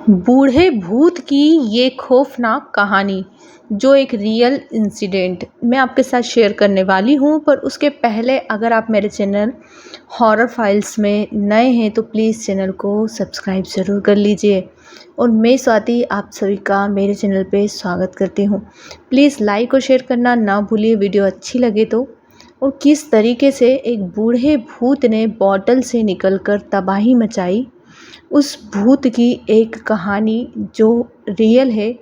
बूढ़े भूत की ये खौफनाक कहानी जो एक रियल इंसिडेंट मैं आपके साथ शेयर करने वाली हूँ। पर उसके पहले अगर आप मेरे चैनल हॉरर फाइल्स में नए हैं तो प्लीज़ चैनल को सब्सक्राइब ज़रूर कर लीजिए। और मैं स्वाति आप सभी का मेरे चैनल पे स्वागत करती हूँ। प्लीज़ लाइक और शेयर करना ना भूलिए वीडियो अच्छी लगे तो। और किस तरीके से एक बूढ़े भूत ने बॉटल से निकलकर तबाही मचाई, उस भूत की एक कहानी जो रियल है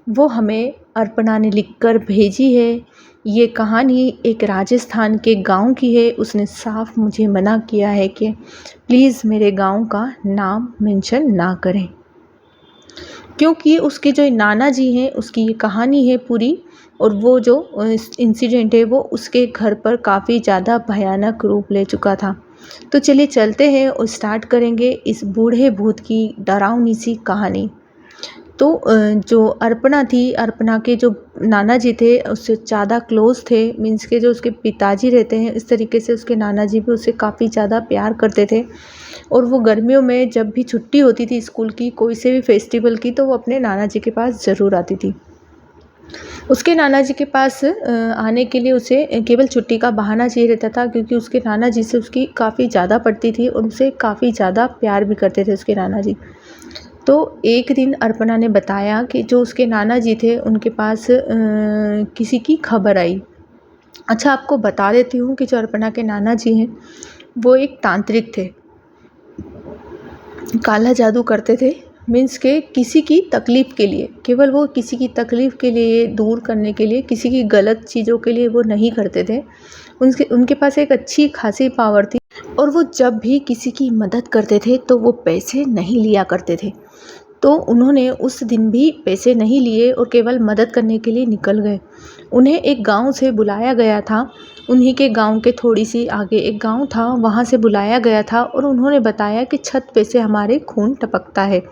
वो हमें अर्पणा ने लिखकर भेजी है। ये कहानी एक राजस्थान के गांव की है। उसने साफ मुझे मना किया है कि प्लीज़ मेरे गांव का नाम मेंशन ना करें, क्योंकि उसके जो नाना जी हैं उसकी ये कहानी है पूरी। और वो जो इंसिडेंट है वो उसके घर पर काफ़ी ज़्यादा भयानक रूप ले चुका था। तो चलिए चलते हैं और स्टार्ट करेंगे इस बूढ़े भूत की डरावनी सी कहानी। तो जो अर्पणा थी, अर्पणा के जो नाना जी थे उससे ज़्यादा क्लोज थे। मीन्स के जो उसके पिताजी रहते हैं इस तरीके से उसके नाना जी भी उससे काफ़ी ज़्यादा प्यार करते थे। और वो गर्मियों में जब भी छुट्टी होती थी स्कूल की, कोई से भी फेस्टिवल की, तो वो अपने नाना जी के पास ज़रूर आती थी। उसके नाना जी के पास आने के लिए उसे केवल छुट्टी का बहाना चाहिए रहता था, क्योंकि उसके नाना जी से उसकी काफ़ी ज़्यादा पड़ती थी और उसे काफ़ी ज़्यादा प्यार भी करते थे उसके नाना जी। तो एक दिन अर्पणा ने बताया कि जो उसके नाना जी थे उनके पास किसी की खबर आई। अच्छा, आपको बता देती हूँ कि जो अर्पणा के नाना जी हैं वो एक तांत्रिक थे, काला जादू करते थे। मीन्स के किसी की तकलीफ़ के लिए, केवल वो किसी की तकलीफ़ के लिए, दूर करने के लिए, किसी की गलत चीज़ों के लिए वो नहीं करते थे। उनके पास एक अच्छी खासी पावर थी। और वो जब भी किसी की मदद करते थे तो वो पैसे नहीं लिया करते थे। तो उन्होंने उस दिन भी पैसे नहीं लिए और केवल मदद करने के लिए निकल गए। उन्हें एक गांव से बुलाया गया था। उन्हीं के गांव के थोड़ी सी आगे एक गांव था, वहां से बुलाया गया था और उन्होंने बताया कि छत पे से हमारे खून टपकता है।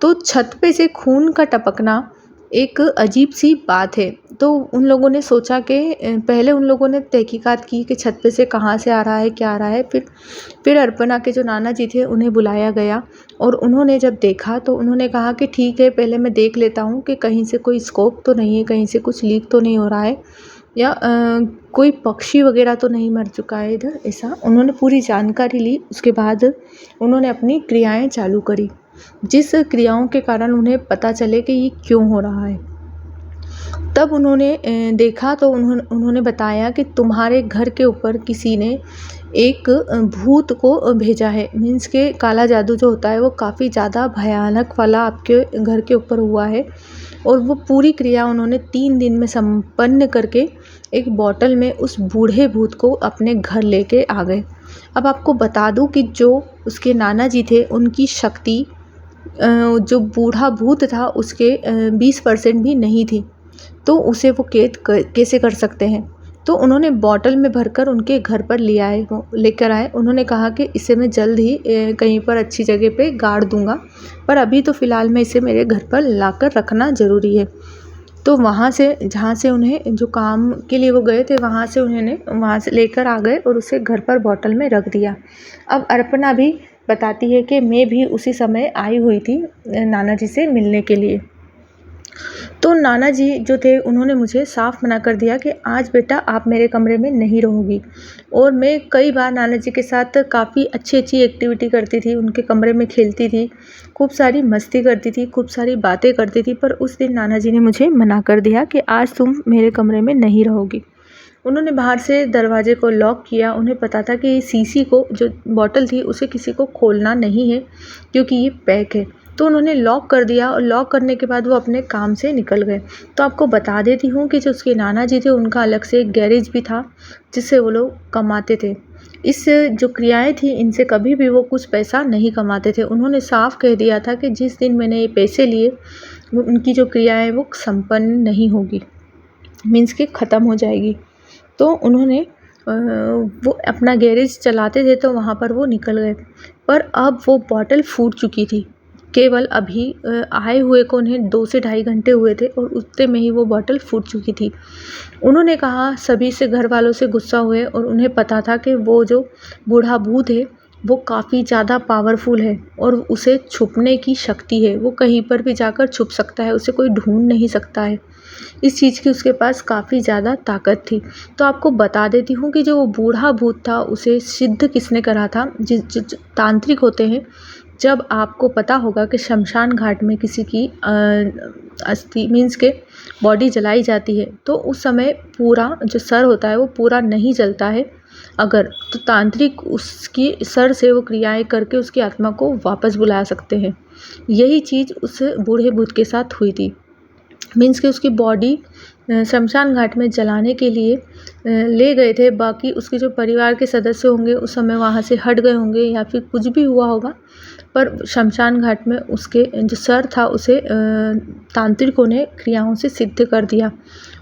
तो छत पे से खून का टपकना एक अजीब सी बात है। तो उन लोगों ने सोचा कि पहले उन लोगों ने तहकीकात की कि छत पे से कहाँ से आ रहा है, क्या आ रहा है। फिर अर्पणा के जो नाना जी थे उन्हें बुलाया गया और उन्होंने जब देखा तो उन्होंने कहा कि ठीक है, पहले मैं देख लेता हूँ कि कहीं से कोई स्कोप तो नहीं है, कहीं से कुछ लीक तो नहीं हो रहा है, या कोई पक्षी वगैरह तो नहीं मर चुका है इधर। ऐसा उन्होंने पूरी जानकारी ली। उसके बाद उन्होंने अपनी क्रियाएं चालू करी, जिस क्रियाओं के कारण उन्हें पता चले कि ये क्यों हो रहा है। तब उन्होंने देखा तो उन्होंने बताया कि तुम्हारे घर के ऊपर किसी ने एक भूत को भेजा है। मीन्स के काला जादू जो होता है वो काफ़ी ज़्यादा भयानक वाला आपके घर के ऊपर हुआ है। और वो पूरी क्रिया उन्होंने 3 दिन में संपन्न करके एक बॉटल में उस बूढ़े भूत को अपने घर लेके आ गए। अब आपको बता दूं कि जो उसके नाना जी थे उनकी शक्ति जो बूढ़ा भूत था उसके 20% भी नहीं थी। तो उसे वो कैद कैसे कर सकते हैं। तो उन्होंने बॉटल में भरकर उनके घर पर लेकर आए। उन्होंने कहा कि इसे मैं जल्द ही कहीं पर अच्छी जगह पे गाड़ दूंगा, पर अभी तो फ़िलहाल मैं इसे मेरे घर पर लाकर रखना ज़रूरी है। तो वहाँ से, जहाँ से उन्हें जो काम के लिए वो गए थे, वहाँ से उन्होंने वहाँ से लेकर आ गए और उसे घर पर बॉटल में रख दिया। अब अर्पणा भी बताती है कि मैं भी उसी समय आई हुई थी नाना जी से मिलने के लिए। तो नाना जी जो थे उन्होंने मुझे साफ मना कर दिया कि आज बेटा आप मेरे कमरे में नहीं रहोगी। और मैं कई बार नाना जी के साथ काफ़ी अच्छी अच्छी एक्टिविटी करती थी, उनके कमरे में खेलती थी, खूब सारी मस्ती करती थी, खूब सारी बातें करती थी। पर उस दिन नाना जी ने मुझे मना कर दिया कि आज तुम मेरे कमरे में नहीं रहोगी। उन्होंने बाहर से दरवाजे को लॉक किया। उन्हें पता था कि सीसी को, जो बॉटल थी, उसे किसी को खोलना नहीं है क्योंकि ये पैक है। तो उन्होंने लॉक कर दिया और लॉक करने के बाद वो अपने काम से निकल गए। तो आपको बता देती हूँ कि जो उसके नाना जी थे उनका अलग से एक गैरेज भी था जिससे वो लोग कमाते थे। इस जो क्रियाएं थी इनसे कभी भी वो कुछ पैसा नहीं कमाते थे। उन्होंने साफ कह दिया था कि जिस दिन मैंने ये पैसे लिए वो उनकी जो क्रियाएं वो संपन्न नहीं होगी, मीन्स के ख़त्म हो जाएगी। तो उन्होंने वो अपना गैरेज चलाते थे तो वहाँ पर वो निकल गए। पर अब वो बॉटल फूट चुकी थी। केवल अभी आए हुए को उन्हें 2 से ढाई घंटे हुए थे और उतने में ही वो बॉटल फूट चुकी थी। उन्होंने कहा, सभी से, घर वालों से गुस्सा हुए और उन्हें पता था कि वो जो बूढ़ा भूत है वो काफ़ी ज़्यादा पावरफुल है और उसे छुपने की शक्ति है। वो कहीं पर भी जाकर छुप सकता है, उसे कोई ढूंढ नहीं सकता है। इस चीज़ की उसके पास काफ़ी ज़्यादा ताकत थी। तो आपको बता देती हूँ कि जो वो बूढ़ा भूत था उसे सिद्ध किसने करा था। जो तांत्रिक होते हैं, जब आपको पता होगा कि शमशान घाट में किसी की अस्थि मीन्स के बॉडी जलाई जाती है, तो उस समय पूरा जो सर होता है वो पूरा नहीं जलता है अगर, तो तांत्रिक उसकी सर से वो क्रियाएं करके उसकी आत्मा को वापस बुला सकते हैं। यही चीज़ उस बूढ़े भूत के साथ हुई थी। मीन्स कि उसकी बॉडी शमशान घाट में जलाने के लिए ले गए थे। बाकी उसके जो परिवार के सदस्य होंगे उस समय वहाँ से हट गए होंगे या फिर कुछ भी हुआ होगा, पर शमशान घाट में उसके जो सर था उसे तांत्रिकों ने क्रियाओं से सिद्ध कर दिया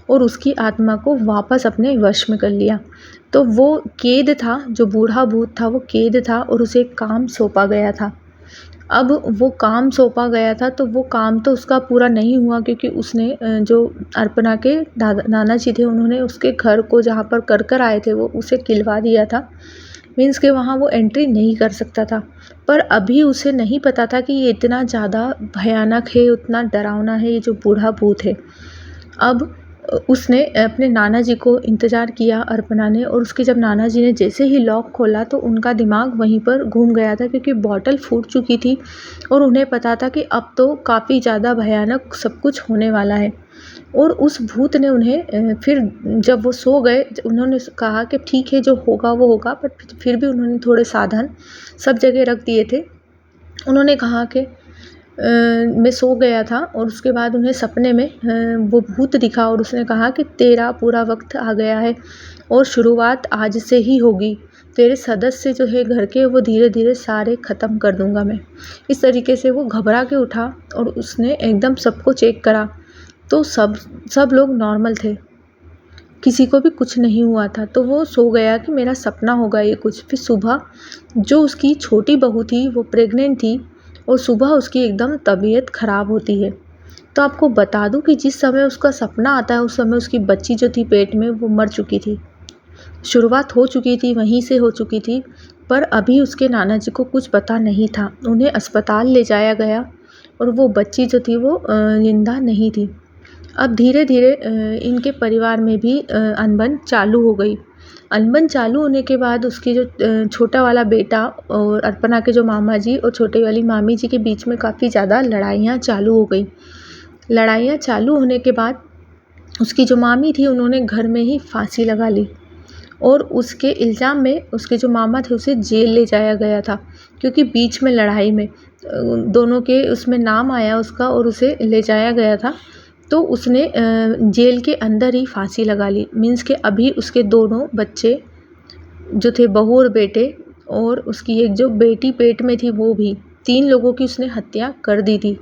और उसकी आत्मा को वापस अपने वश में कर लिया। तो वो कैद था, जो बूढ़ा भूत था वो कैद था और उसे एक काम सौंपा गया था। अब वो काम सौंपा गया था तो वो काम तो उसका पूरा नहीं हुआ, क्योंकि उसने जो अर्पणा के नाना जी थे उन्होंने उसके घर को जहाँ पर कर आए थे वो उसे किलवा दिया था। मीन्स कि वहाँ वो एंट्री नहीं कर सकता था। पर अभी उसे नहीं पता था कि ये इतना ज़्यादा भयानक है, उतना डरावना है ये जो बूढ़ा भूत है। अब उसने अपने नाना जी को इंतज़ार किया अर्पणा ने, और उसके जब नाना जी ने जैसे ही लॉक खोला तो उनका दिमाग वहीं पर घूम गया था, क्योंकि बॉटल फूट चुकी थी और उन्हें पता था कि अब तो काफ़ी ज़्यादा भयानक सब कुछ होने वाला है। और उस भूत ने उन्हें फिर जब वो सो गए, उन्होंने कहा कि ठीक है जो होगा वो होगा, पर फिर भी उन्होंने थोड़े साधन सब जगह रख दिए थे। उन्होंने कहा कि मैं सो गया था और उसके बाद उन्हें सपने में वो भूत दिखा और उसने कहा कि तेरा पूरा वक्त आ गया है और शुरुआत आज से ही होगी। तेरे सदस्य जो है घर के वो धीरे धीरे सारे ख़त्म कर दूंगा मैं। इस तरीके से वो घबरा के उठा और उसने एकदम सबको चेक करा, तो सब लोग नॉर्मल थे, किसी को भी कुछ नहीं हुआ था। तो वो सो गया कि मेरा सपना होगा ये कुछ। फिर सुबह जो उसकी छोटी बहू थी वो प्रेग्नेंट थी और सुबह उसकी एकदम तबीयत ख़राब होती है। तो आपको बता दूं कि जिस समय उसका सपना आता है उस समय उसकी बच्ची जो थी पेट में वो मर चुकी थी। शुरुआत हो चुकी थी, वहीं से हो चुकी थी, पर अभी उसके नाना जी को कुछ पता नहीं था। उन्हें अस्पताल ले जाया गया और वो बच्ची जो थी वो जिंदा नहीं थी। अब धीरे धीरे इनके परिवार में भी अनबन चालू हो गई। अनबन चालू होने के बाद उसकी जो छोटा वाला बेटा और अर्पणा के जो मामा जी और छोटी वाली मामी जी के बीच में काफ़ी ज़्यादा लड़ाइयाँ चालू हो गई। लड़ाइयाँ चालू होने के बाद उसकी जो मामी थी उन्होंने घर में ही फांसी लगा ली और उसके इल्ज़ाम में उसके जो मामा थे उसे जेल ले जाया गया था, क्योंकि बीच में लड़ाई में दोनों के उसमें नाम आया उसका और उसे ले जाया गया था। तो उसने जेल के अंदर ही फांसी लगा ली। मीन्स के अभी उसके दोनों बच्चे जो थे, बहू और बेटे, और उसकी एक जो बेटी पेट में थी वो भी, 3 लोगों की उसने हत्या कर दी थी।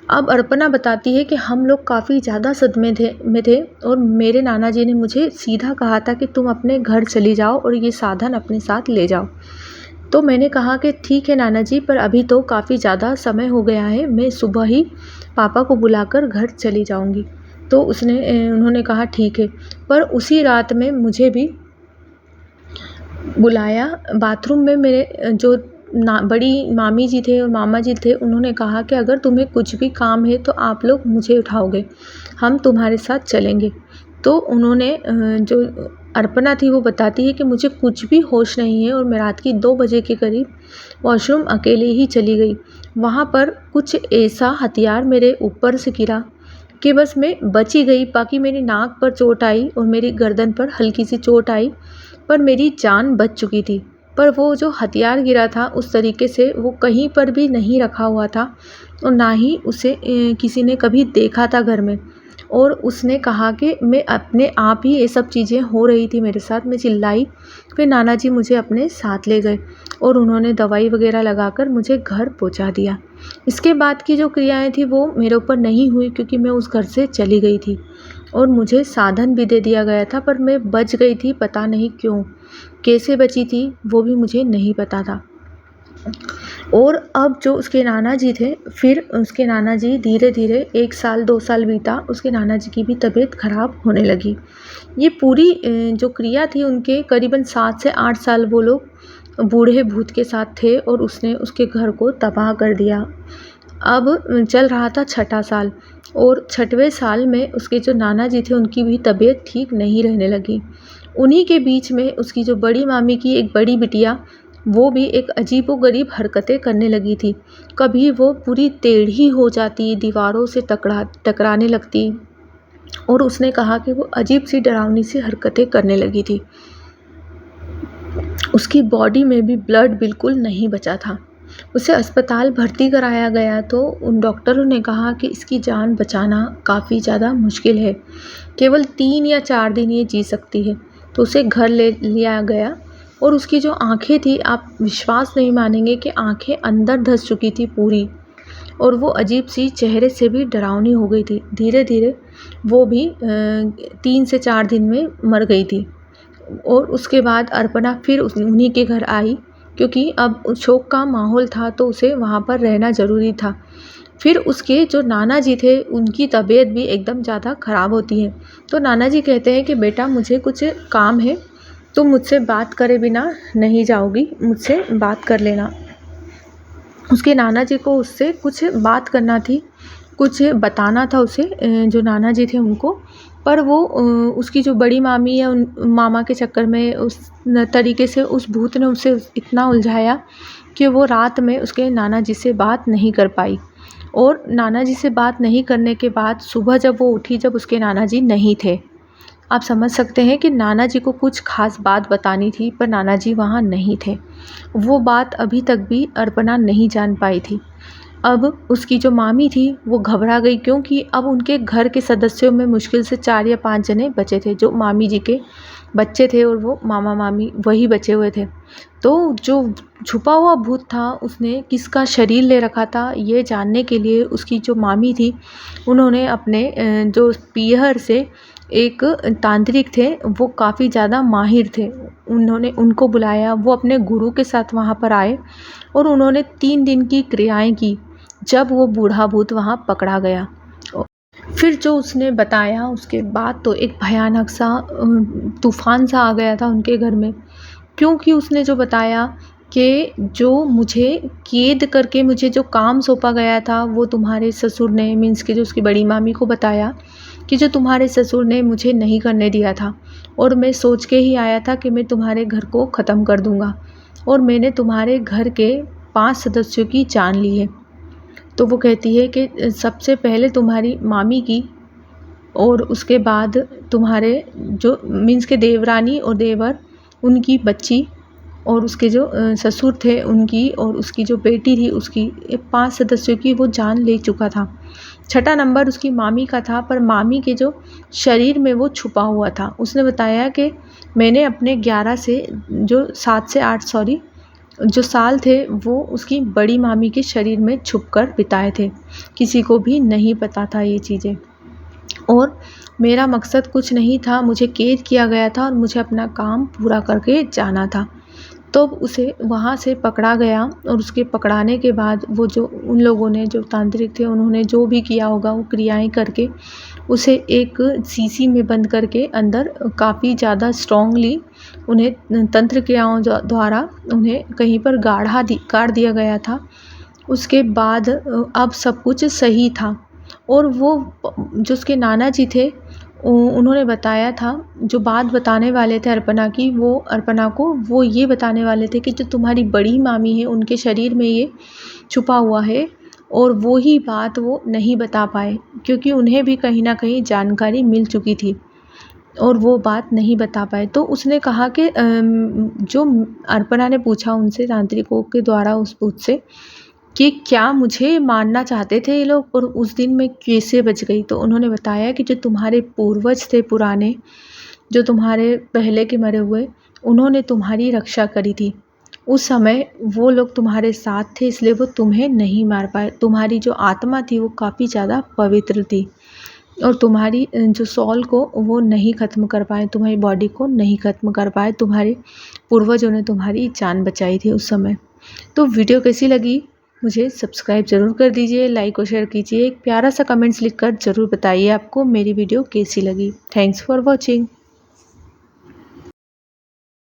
अब अर्पणा बताती है कि हम लोग काफ़ी ज़्यादा सदमे में थे और मेरे नाना जी ने मुझे सीधा कहा था कि तुम अपने घर चली जाओ और ये साधन अपने साथ ले जाओ। तो मैंने कहा कि ठीक है नाना जी, पर अभी तो काफ़ी ज़्यादा समय हो गया है, मैं सुबह ही पापा को बुलाकर घर चली जाऊंगी। तो उन्होंने कहा ठीक है। पर उसी रात में मुझे भी बुलाया बाथरूम में। मेरे जो बड़ी मामी जी थे और मामा जी थे उन्होंने कहा कि अगर तुम्हें कुछ भी काम है तो आप लोग मुझे उठाओगे, हम तुम्हारे साथ चलेंगे। तो उन्होंने जो अर्पणा थी वो बताती है कि मुझे कुछ भी होश नहीं है और मैं रात की 2 बजे के करीब वॉशरूम अकेले ही चली गई। वहाँ पर कुछ ऐसा हथियार मेरे ऊपर से गिरा कि बस मैं बची गई। बाकी मेरी नाक पर चोट आई और मेरी गर्दन पर हल्की सी चोट आई, पर मेरी जान बच चुकी थी। पर वो जो हथियार गिरा था उस तरीके से वो कहीं पर भी नहीं रखा हुआ था और ना ही उसे किसी ने कभी देखा था घर में। और उसने कहा कि मैं अपने आप ही ये सब चीज़ें हो रही थी मेरे साथ। मैं चिल्लाई, फिर नाना जी मुझे अपने साथ ले गए और उन्होंने दवाई वगैरह लगाकर मुझे घर पहुंचा दिया। इसके बाद की जो क्रियाएं थी वो मेरे ऊपर नहीं हुई, क्योंकि मैं उस घर से चली गई थी और मुझे साधन भी दे दिया गया था, पर मैं बच गई थी। पता नहीं क्यों, कैसे बची थी वो भी मुझे नहीं पता था। और अब जो उसके नाना जी थे, फिर उसके नाना जी धीरे धीरे 1 साल 2 साल बीता, उसके नाना जी की भी तबीयत खराब होने लगी। ये पूरी जो क्रिया थी उनके करीबन 7 से 8 साल वो लोग बूढ़े भूत के साथ थे और उसने उसके घर को तबाह कर दिया। अब चल रहा था 6ठा साल और 6वें साल में उसके जो नाना जी थे उनकी भी तबीयत ठीक नहीं रहने लगी। उन्हीं के बीच में उसकी जो बड़ी मामी की एक बड़ी बिटिया, वो भी एक अजीबोगरीब हरकतें करने लगी थी। कभी वो पूरी टेढ़ी हो जाती, दीवारों से टकराने लगती और उसने कहा कि वो अजीब सी डरावनी सी हरकतें करने लगी थी। उसकी बॉडी में भी ब्लड बिल्कुल नहीं बचा था। उसे अस्पताल भर्ती कराया गया तो उन डॉक्टरों ने कहा कि इसकी जान बचाना काफ़ी ज़्यादा मुश्किल है, केवल 3 या 4 दिन ये जी सकती है। तो उसे घर ले लिया गया और उसकी जो आँखें थी, आप विश्वास नहीं मानेंगे कि आँखें अंदर धंस चुकी थी पूरी और वो अजीब सी चेहरे से भी डरावनी हो गई थी। धीरे धीरे वो भी 3 से 4 दिन में मर गई थी और उसके बाद अर्पणा फिर उन्हीं के घर आई, क्योंकि अब शोक का माहौल था तो उसे वहाँ पर रहना ज़रूरी था। फिर उसके जो नाना जी थे उनकी तबीयत भी एकदम ज़्यादा ख़राब होती है। तो नाना जी कहते हैं कि बेटा मुझे कुछ काम है, तुम मुझसे बात करे बिना नहीं जाओगी, मुझसे बात कर लेना। उसके नाना जी को उससे कुछ बात करना थी, कुछ बताना था उसे, जो नाना जी थे उनको। पर वो उसकी जो बड़ी मामी या उन मामा के चक्कर में उस तरीके से उस भूत ने उसे इतना उलझाया कि वो रात में उसके नाना जी से बात नहीं कर पाई। और नाना जी से बात नहीं करने के बाद सुबह जब वो उठी, जब उसके नाना जी नहीं थे, आप समझ सकते हैं कि नाना जी को कुछ ख़ास बात बतानी थी पर नाना जी वहाँ नहीं थे। वो बात अभी तक भी अर्पणा नहीं जान पाई थी। अब उसकी जो मामी थी वो घबरा गई, क्योंकि अब उनके घर के सदस्यों में मुश्किल से 4 या 5 जने बचे थे जो मामी जी के बच्चे थे और वो मामा मामी वही बचे हुए थे। तो जो छुपा हुआ भूत था उसने किसका शरीर ले रखा था, ये जानने के लिए उसकी जो मामी थी उन्होंने अपने जो पीहर से एक तांत्रिक थे, वो काफ़ी ज़्यादा माहिर थे, उन्होंने उनको बुलाया। वो अपने गुरु के साथ वहाँ पर आए और उन्होंने 3 दिन की क्रियाएं की। जब वो बूढ़ा भूत वहाँ पकड़ा गया, फिर जो उसने बताया उसके बाद तो एक भयानक सा तूफ़ान सा आ गया था उनके घर में। क्योंकि उसने जो बताया कि जो मुझे कैद करके मुझे जो काम सौंपा गया था वो तुम्हारे ससुर ने, मीन्स कि जो उसकी बड़ी मामी को बताया कि जो तुम्हारे ससुर ने मुझे नहीं करने दिया था और मैं सोच के ही आया था कि मैं तुम्हारे घर को ख़त्म कर दूँगा और मैंने तुम्हारे घर के 5 सदस्यों की जान ली है। तो वो कहती है कि सबसे पहले तुम्हारी मामी की और उसके बाद तुम्हारे जो मीन्स के देवरानी और देवर उनकी बच्ची और उसके जो ससुर थे उनकी और उसकी जो बेटी थी उसकी, 5 सदस्यों की वो जान ले चुका था। 6ठा नंबर उसकी मामी का था, पर मामी के जो शरीर में वो छुपा हुआ था। उसने बताया कि मैंने अपने 11 से जो 7 से 8 सॉरी जो साल थे वो उसकी बड़ी मामी के शरीर में छुपकर बिताए थे। किसी को भी नहीं पता था ये चीज़ें और मेरा मकसद कुछ नहीं था, मुझे कैद किया गया था और मुझे अपना काम पूरा करके जाना था। तो उसे वहाँ से पकड़ा गया और उसके पकड़ाने के बाद वो जो उन लोगों ने, जो तांत्रिक थे, उन्होंने जो भी किया होगा वो क्रियाएं करके उसे एक शीशी में बंद करके अंदर काफ़ी ज़्यादा स्ट्रॉन्गली उन्हें तंत्र क्रियाओं द्वारा उन्हें कहीं पर गाड़ दिया गया था। उसके बाद अब सब कुछ सही था और वो जो उसके नाना जी थे उन्होंने बताया था, जो बात बताने वाले थे अर्पणा की, वो अर्पणा को वो ये बताने वाले थे कि जो तुम्हारी बड़ी मामी है उनके शरीर में ये छुपा हुआ है और वो ही बात वो नहीं बता पाए, क्योंकि उन्हें भी कहीं ना कहीं जानकारी मिल चुकी थी और वो बात नहीं बता पाए। तो उसने कहा कि जो अर्पणा ने पूछा उनसे, तांत्रिकों के द्वारा उस भूत से, कि क्या मुझे मारना चाहते थे ये लोग और उस दिन मैं कैसे बच गई। तो उन्होंने बताया कि जो तुम्हारे पूर्वज थे पुराने, जो तुम्हारे पहले के मरे हुए, उन्होंने तुम्हारी रक्षा करी थी। उस समय वो लोग तुम्हारे साथ थे, इसलिए वो तुम्हें नहीं मार पाए। तुम्हारी जो आत्मा थी वो काफ़ी ज़्यादा पवित्र थी और तुम्हारी जो सॉल को वो नहीं ख़त्म कर पाए, तुम्हारी बॉडी को नहीं ख़त्म कर पाए। तुम्हारे पूर्वजों ने तुम्हारी जान बचाई थी उस समय। तो वीडियो कैसी लगी मुझे सब्सक्राइब ज़रूर कर दीजिए, लाइक और शेयर कीजिए। एक प्यारा सा कमेंट्स लिखकर ज़रूर बताइए आपको मेरी वीडियो कैसी लगी। Thanks for watching.